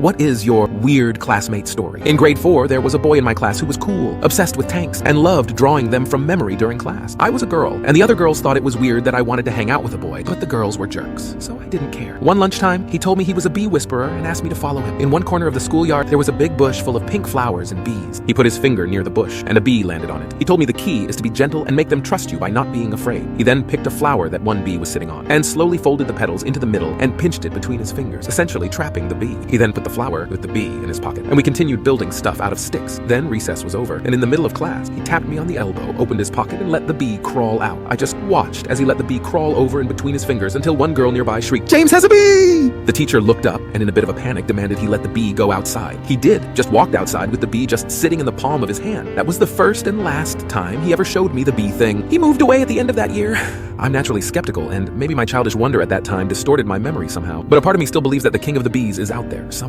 What is your weird classmate story? In grade 4, there was a boy in my class who was cool, obsessed with tanks, and loved drawing them from memory during class. I was a girl, and the other girls thought it was weird that I wanted to hang out with a boy, but the girls were jerks, so I didn't care. One lunchtime, he told me he was a bee whisperer and asked me to follow him. In one corner of the schoolyard, there was a big bush full of pink flowers and bees. He put his finger near the bush, and a bee landed on it. He told me the key is to be gentle and make them trust you by not being afraid. He then picked a flower that one bee was sitting on, and slowly folded the petals into the middle and pinched it between his fingers, essentially trapping the bee. He then put the flower with the bee in his pocket, and we continued building stuff out of sticks. Then recess was over, and in the middle of class, he tapped me on the elbow, opened his pocket, and let the bee crawl out. I just watched as he let the bee crawl over in between his fingers until one girl nearby shrieked, "James has a bee!" The teacher looked up and in a bit of a panic demanded he let the bee go outside. He did, just walked outside with the bee just sitting in the palm of his hand. That was the first and last time he ever showed me the bee thing. He moved away at the end of that year. I'm naturally skeptical, and maybe my childish wonder at that time distorted my memory somehow, but a part of me still believes that the king of the bees is out there somewhere.